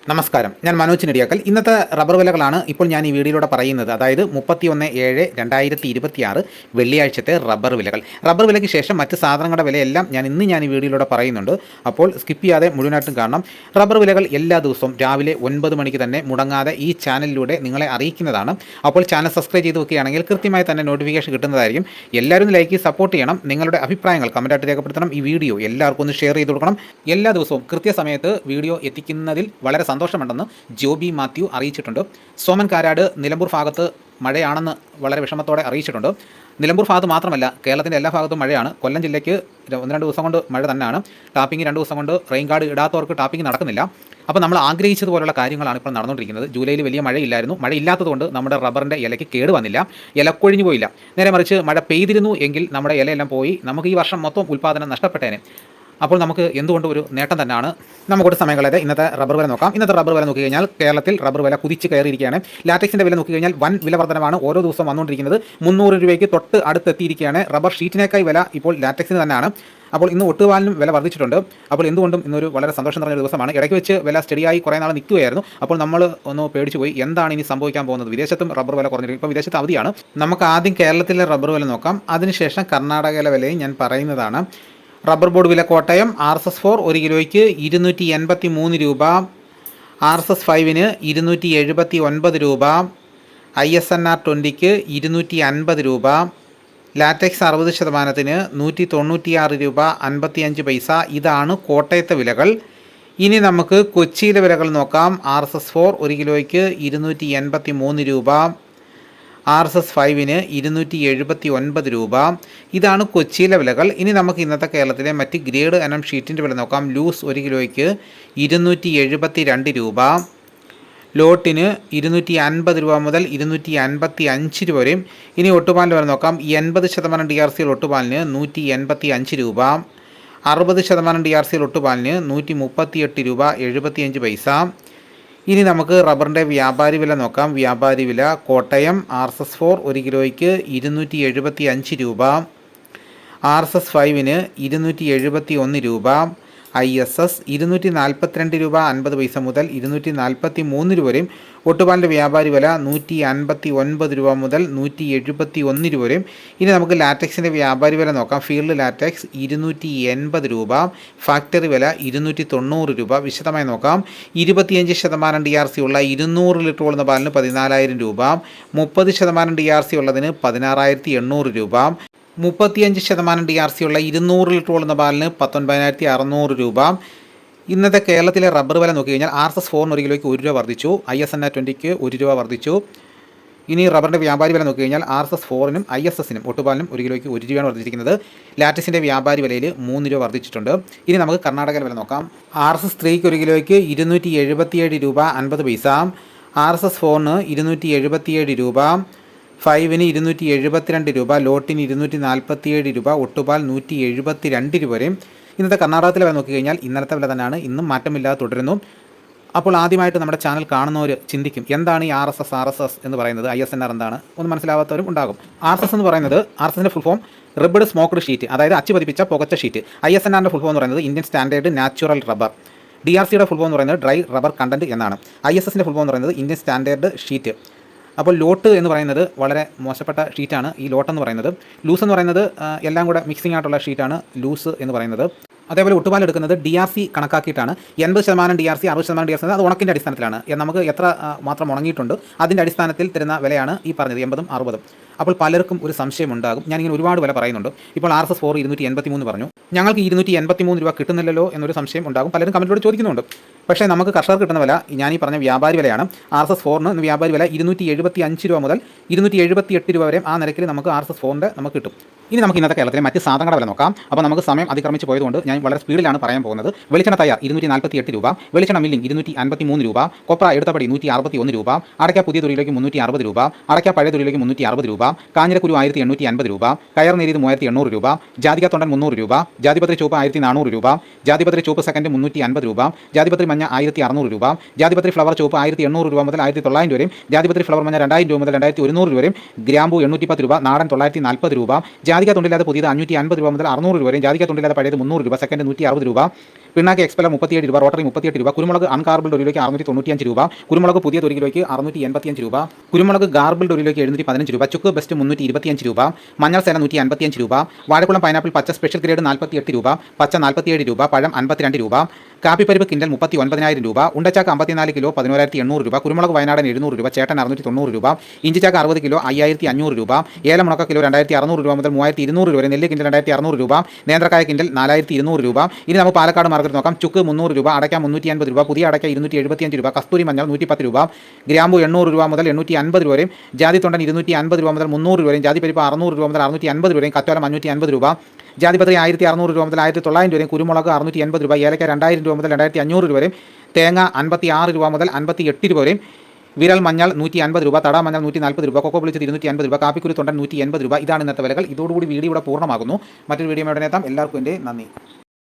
നമസ്കാരം, ഞാൻ മനോജ് നെടിയാക്കൽ. ഇന്നത്തെ റബ്ബർ വിലകളാണ് ഇപ്പോൾ ഞാൻ ഈ വീഡിയോയിലൂടെ പറയുന്നത്. അതായത് 31/7/2026 വെള്ളിയാഴ്ചത്തെ റബ്ബർ വിലകൾ. റബ്ബർ വിലയ്ക്ക് ശേഷം മറ്റ് സാധനങ്ങളുടെ വിലയെല്ലാം ഞാൻ ഈ വീഡിയോയിലൂടെ പറയുന്നുണ്ട്. അപ്പോൾ സ്കിപ്പ് ചെയ്യാതെ മുഴുവനായിട്ടും കാണണം. റബ്ബർ വിലകൾ എല്ലാ ദിവസവും രാവിലെ 9 മണിക്ക് തന്നെ മുടങ്ങാതെ ഈ ചാനലിലൂടെ നിങ്ങളെ അറിയിക്കുന്നതാണ്. അപ്പോൾ ചാനൽ സബ്സ്ക്രൈബ് ചെയ്ത് വെക്കുകയാണെങ്കിൽ കൃത്യമായി തന്നെ നോട്ടിഫിക്കേഷൻ കിട്ടുന്നതായിരിക്കും. എല്ലാവരും ലൈക്ക് സപ്പോർട്ട് ചെയ്യണം. നിങ്ങളുടെ അഭിപ്രായങ്ങൾ കമൻറ്റായിട്ട് രേഖപ്പെടുത്തണം. ഈ വീഡിയോ എല്ലാവർക്കും ഒന്ന് ഷെയർ ചെയ്ത് കൊടുക്കണം. എല്ലാ ദിവസവും കൃത്യസമയത്ത് വീഡിയോ എത്തിക്കുന്നതിൽ വളരെ സന്തോഷമുണ്ടെന്ന് ജോബി മാത്യു അറിയിച്ചിട്ടുണ്ട്. സോമൻ കാരാട് നിലമ്പൂർ ഭാഗത്ത് മഴയാണെന്ന് വളരെ വിഷമത്തോടെ അറിയിച്ചിട്ടുണ്ട്. നിലമ്പൂർ ഭാഗത്ത് മാത്രമല്ല, കേരളത്തിൻ്റെ എല്ലാ ഭാഗത്തും മഴയാണ്. കൊല്ലം ജില്ലയ്ക്ക് 1-2 ദിവസം കൊണ്ട് മഴ തന്നെയാണ്. ടാപ്പിംഗ് 2 ദിവസം കൊണ്ട് റെയിൻ കാർഡ് ഇടാത്തവർക്ക് ടാപ്പിംഗ് നടക്കുന്നില്ല. അപ്പോൾ നമ്മൾ ആഗ്രഹിച്ചതുപോലുള്ള കാര്യങ്ങളാണ് ഇപ്പോൾ നടന്നുകൊണ്ടിരിക്കുന്നത്. ജൂലൈയിൽ വലിയ മഴയില്ലായിരുന്നു. മഴയില്ലാത്തതുകൊണ്ട് നമ്മുടെ റബ്ബറിൻ്റെ ഇലയ്ക്ക് കേട് വന്നില്ല, ഇല കൊഴിഞ്ഞു പോയില്ല. നേരെ മറിച്ച് മഴ പെയ്തിരുന്നു എങ്കിൽ നമ്മുടെ ഇലയെല്ലാം പോയി നമുക്ക് ഈ വർഷം മൊത്തം ഉൽപ്പാദനം നഷ്ടപ്പെട്ടേനെ. അപ്പോൾ നമുക്ക് എന്തുകൊണ്ട് ഒരു നേട്ടം തന്നെയാണ്. നമുക്കൊരു സമയം കളയാതെ ഇന്നത്തെ റബ്ബർ വില നോക്കാം. ഇന്നത്തെ റബ്ബർ വില നോക്കി കഴിഞ്ഞാൽ കേരളത്തിൽ റബ്ബർ വില കുതിച്ച് കയറിയിരിക്കുകയാണ്. ലാറ്റക്സിൻ്റെ വില നോക്കി കഴിഞ്ഞാൽ വൻ വില വർധനമാണ് ഓരോ ദിവസം വന്നുകൊണ്ടിരിക്കുന്നത്. 300 രൂപയ്ക്ക് തൊട്ട് അടുത്തെത്തിയിരിക്കുകയാണ്. റബ്ബർ ഷീറ്റിനേക്കായി വില ഇപ്പോൾ ലാറ്റക്സിന് തന്നെയാണ്. അപ്പോൾ ഇന്ന് ഒട്ടുപാലിനും വില വർദ്ധിച്ചിട്ടുണ്ട്. അപ്പോൾ എന്തുകൊണ്ടും ഇന്നൊരു വളരെ സന്തോഷം നിറഞ്ഞ ദിവസമാണ്. ഇടയ്ക്ക് വെച്ച് വില സ്റ്റഡിയായി കുറേ നാൾ നിൽക്കുകയായിരുന്നു. അപ്പോൾ നമ്മൾ ഒന്ന് പേടിച്ചു പോയി, എന്താണ് ഇനി സംഭവിക്കാൻ പോകുന്നത്. വിദേശത്തും റബ്ബർ വില കുറഞ്ഞിരിക്കും. ഇപ്പോൾ വിദേശത്ത് അവധിയാണ്. നമുക്ക് ആദ്യം കേരളത്തിലെ റബ്ബർ വില നോക്കാം. അതിനുശേഷം കർണാടകയിലെ വിലയും ഞാൻ പറയുന്നതാണ്. റബ്ബർ ബോർഡ് വില കോട്ടയം RSS-4 1 കിലോയ്ക്ക് 283 രൂപ, RSS-5ന് 279 രൂപ, ISNR 20ക്ക് 250 രൂപ, ലാറ്റക്സ് 60%ന് 196 രൂപ 55 പൈസ. ഇതാണ് കോട്ടയത്തെ വിലകൾ. ഇനി നമുക്ക് കൊച്ചിയിലെ വിലകൾ നോക്കാം. RSS-4 1 കിലോയ്ക്ക് 283 രൂപ, RSS-5ന് 279 രൂപ. ഇതാണ് കൊച്ചിയിലെ വിലകൾ. ഇനി നമുക്ക് ഇന്നത്തെ കേരളത്തിലെ മറ്റ് ഗ്രേഡ് ഇനം ഷീറ്റിൻ്റെ വില നോക്കാം. ലൂസ് 1 കിലോയ്ക്ക് 272 രൂപ, ലോട്ടിന് 250 രൂപ മുതൽ 255 രൂപ വരെയും. ഇനി ഒട്ടുപാലിൻ്റെ വില നോക്കാം. 80% DRC ഒട്ടുപാലിന് 185 രൂപ, 60% DRC ഒട്ടുപാലിന് 138 രൂപ 75 പൈസ. ഇനി നമുക്ക് റബ്ബറിൻ്റെ വ്യാപാരി വില നോക്കാം. വ്യാപാരി വില കോട്ടയം RSS-4 1 കിലോയ്ക്ക് 275 രൂപ, RSS-5ന് 271 രൂപ, ISS 242 രൂപ 50 പൈസ മുതൽ 243 രൂപ വരെയും. ഒട്ടുപാലിൻ്റെ വ്യാപാരി വില 159 രൂപ മുതൽ 171 രൂപ വരെയും. ഇനി നമുക്ക് ലാറ്റക്സിൻ്റെ വ്യാപാരി വില നോക്കാം. ഫീൽഡ് ലാറ്റക്സ് 280 രൂപ, ഫാക്ടറി വില 290 രൂപ. വിശദമായി നോക്കാം. 25% DRC ഉള്ള 200 ലിറ്റർ ഉള്ള പാലിന് 14,000 രൂപ, 30% DRC ഉള്ളതിന് 16,800 രൂപ, 35% DRC ഉള്ള 200 ലിറ്റർ ഉള്ള പാലിന് 19,600 രൂപ. ഇന്നത്തെ കേരളത്തിലെ റബ്ബർ വില നോക്കി കഴിഞ്ഞാൽ RSS-4 1 കിലോയ്ക്ക് 1 രൂപ വർദ്ധിച്ചു, ISNR 20ക്ക് 1 രൂപ വർദ്ധിച്ചു. ഇനി റബ്ബറിൻ്റെ വ്യാപാരി വില നോക്കി കഴിഞ്ഞാൽ RSS-4നും ISSനും ഒട്ടുപാലിനും 1 കിലോയ്ക്ക് 1 രൂപയാണ് വർദ്ധിച്ചിരിക്കുന്നത്. ലാറ്റക്സിൻ്റെ വ്യാപാരി വിലയിൽ 3 രൂപ വർദ്ധിച്ചിട്ടുണ്ട്. ഇനി നമുക്ക് കർണാടക വില നോക്കാം. RSS-3ക്ക് 1 കിലോയ്ക്ക് 277 രൂപ 50 പൈസ, RSS-4ന് 277 രൂപ, 5ന് 272 രൂപ, ലോട്ടിന് 247 രൂപ, ഒട്ടുപാൽ 172 രൂപ വരെയും. ഇന്നത്തെ കർണാടകത്തിലെ വില നോക്കിക്കഴിഞ്ഞാൽ ഇന്നലത്തെ വില തന്നെയാണ്, ഇന്നും മാറ്റമില്ലാതെ തുടരുന്നു. അപ്പോൾ ആദ്യമായിട്ട് നമ്മുടെ ചാനൽ കാണുന്നവർ ചിന്തിക്കും, എന്താണ് ഈ RSS എന്ന് പറയുന്നത്, ISNR എന്താണ്, ഒന്നും മനസ്സിലാവാത്തവരും ഉണ്ടാകും. RSS എന്ന് പറയുന്നത്, RSSൻ്റെ full form ribbed smoked sheet, അതായത് അച്ചു പതിപ്പിച്ച പുകച്ച ഷീറ്റ്. ISNRൻ്റെ ഫുൾ ഫോം എന്ന് പറയുന്നത് ഇന്ത്യൻ സ്റ്റാൻഡേർഡ് നാച്ചുറൽ റബ്ബർ. DRCയുടെ ഫുൾ ഫോം എന്ന് പറയുന്നത് ഡ്രൈ റബ്ബർ കണ്ടൻറ്റ് എന്നാണ്. ISSൻ്റെ ഫുൾ ഫോം എന്ന് പറയുന്നത് ഇന്ത്യൻ സ്റ്റാൻഡേർഡ് ഷീറ്റ്. അപ്പോൾ ലോട്ട് എന്ന് പറയുന്നത് വളരെ മോശപ്പെട്ട ഷീറ്റാണ്. ഈ ലോട്ട് എന്ന് പറയുന്നത് ലൂസ് എന്ന് പറയുന്നത് എല്ലാം കൂടെ മിക്സിംഗ് ആയിട്ടുള്ള ഷീറ്റാണ് ലൂസ് എന്ന് പറയുന്നത്. അതേപോലെ ഒട്ടുപാൽ എടുക്കുന്നത് DRC കണക്കാക്കിയിട്ടാണ്. 80% DRC 60% DRC അത് ഉണക്കിൻ്റെ അടിസ്ഥാനത്തിലാണ്. നമുക്ക് എത്ര മാത്രം ഉണങ്ങിയിട്ടുണ്ട് അതിൻ്റെ അടിസ്ഥാനത്തിൽ തരുന്ന വിലയാണ് ഈ പറഞ്ഞത് 80ഉം 60ഉം. അപ്പോൾ പലർക്കും ഒരു സംശയം ഉണ്ടാകും. ഞാനിങ്ങനെ ഒരുപാട് വില പറയുന്നുണ്ട്. ഇപ്പോൾ RSS-4 283 പറഞ്ഞു, ഞങ്ങൾക്ക് 283 രൂപ കിട്ടുന്നില്ലല്ലോ എന്നൊരു സംശയം ഉണ്ടാകും. പലരും കമൻറ്റിലൂടെ ചോദിക്കുന്നുണ്ട്. പക്ഷേ നമുക്ക് കർഷകർ കിട്ടുന്ന വില ഞാൻ ഈ പറഞ്ഞ വ്യാപാരി വിലയാണ്. RSS-4ന് വ്യാപാരി വില 275 രൂപ മുതൽ 278 രൂപ വരെ ആ നിരക്കിൽ നമുക്ക് RSS-4ൻ്റെ നമുക്ക് കിട്ടും. ഇനി നമുക്ക് ഇന്നത്തെ കേരളത്തിലെ മറ്റ് സാധനങ്ങളുടെ വില നോക്കാം. അപ്പോൾ നമുക്ക് സമയം അതിക്രമിച്ച് പോയതുകൊണ്ട് ഞാൻ വളരെ സ്പീഡിലാണ് പറയാൻ പോകുന്നത്. വെളിച്ചെണ്ണ തയ്യാർ 248 രൂപ, വെളിച്ചെണ്ണ മില്ലിംഗ് 253 രൂപ, കൊപ്ര എടുത്തപടി 161 രൂപ, അടയ്ക്ക പുതിയ തുണിയിലേക്ക് 360 രൂപ, അടയ്ക്ക പഴയ തുണിയിലേക്ക് 360 രൂപ, കാഞ്ഞിരക്കുരു 1850 രൂപ, കയർ നേരിയത് 3800 രൂപ, ജാതിക തൊണ്ടൻ 300 രൂപ, ജാതിപത്രി ചുവപ്പ് 1400 രൂപ, ജാതിപത്രി ചുവപ്പ് സെക്കൻഡ് 350 രൂപ, ജാതിപത്രി മഞ്ഞ 1600 രൂപ, ജാതിപത്രി ഫ്ലവർ ചുവപ്പ് 1800 രൂപ മുതൽ 1900 വരെയും, ജാതിപത്രി ഫ്ലവർ മഞ്ഞ 2000 രൂപ മുതൽ 2100 രൂപ വരെയും, ഗ്രാമ്പു 810 രൂപ, നാടൻ 940 രൂപ, ജാതിക തൊണ്ടില്ലാതെ പുതിയത് 550 രൂപ മുതൽ 600 രൂപ വരെയും, ജാതിക തൊണ്ടില്ലാതെ പഴയത് 300 രൂപ, സെക്കൻഡ് 160 രൂപ, പിണ്ണാക്ക് എക്സ്പെല്ലർ 37 രൂപ, റോട്ടറി 38 രൂപ, കുരുമുളക് അൺകാർബിൾഡ് 1 കിലോയ്ക്ക് 695 രൂപ, കുരുമുളക് പുതിയത് 1 കിലോയ്ക്ക് 685 രൂപ, കുരുമുളക് ഗാർബിൾഡ് 1 കിലോയ്ക്ക് 715 രൂപ, ചുക്ക് ബെസ്റ്റ് 325 രൂപ, മഞ്ഞൾ സേന 155 രൂപ, വാഴക്കുളം പൈനാപ്പിൾ പച്ച സ്പെഷ്യൽ ഗ്രേഡ് 48 രൂപ, പച്ച 47 രൂപ, പഴം 52 രൂപ, കാപ്പിപ്പരിപ്പ് കിൻഡൽ 39,000 രൂപ, ഉണ്ടച്ചാക്ക് 54 കിലോ 11,800 രൂപ, കുരുമുളക് വയനാടൻ 700 രൂപ, ചേട്ടൻ 690 രൂപ, ഇഞ്ചിച്ചാക്ക് 60 കിലോ 5,500 രൂപ, ഏലമുണക്ക കിലോ 2,600 രൂപ മുതൽ 3,200 രൂപ വരെ, നെല്ല് കിൻഡൽ 2,600 രൂപ, നേന്ത്രക്കായ കിൻഡൽ 4,200 രൂപ. ഇനി നമുക്ക് പാലക്കാട് മാർക്കറ്റ് നോക്കാം. ചുക്ക് 300 രൂപ, അടയ്ക്ക 350 രൂപ, പുതിയ അടയ്ക്ക 275 രൂപ, കസ്തൂരി മഞ്ഞൾ 110 രൂപ, ഗ്രാമ്പു 800 രൂപ മുതൽ 850 രൂപ വരെയും, ജാതി തൊണ്ടൻ 250 രൂപ മുതൽ 300 രൂപ വരെയും, ജാതി പരിപ്പ് 600 രൂപ മുതൽ 650 രൂപ വരെയും, കത്തോലം 550 രൂപ, ജാതിപത്രി 1,600 രൂപ മുതൽ 1,900 രൂപയും, കുരുമുളക് 680 രൂപ, ഏലക്ക 2,000 രൂപ മുതൽ 2,500 രൂപ വരെയും, തേങ്ങ 56 രൂപ മുതൽ 58 രൂപ വരെയും, വിരൽ മഞ്ഞൾ 150 രൂപ, തട മഞ്ഞൾ 140 രൂപ, കൊക്കോ പൊളിച്ചത് 250 രൂപ, കാപ്പിക്കുരു തൊണ്ടൻ 180 രൂപ. ഇതാണ് ഇന്നത്തെ വിലകൾ. ഇതോടുകൂടി വീഡിയോ ഇവിടെ പൂർണ്ണമാകുന്നു. മറ്റൊരു വീഡിയോ ഉടനെ എത്താം. എല്ലാവർക്കും എൻ്റെ നന്ദി.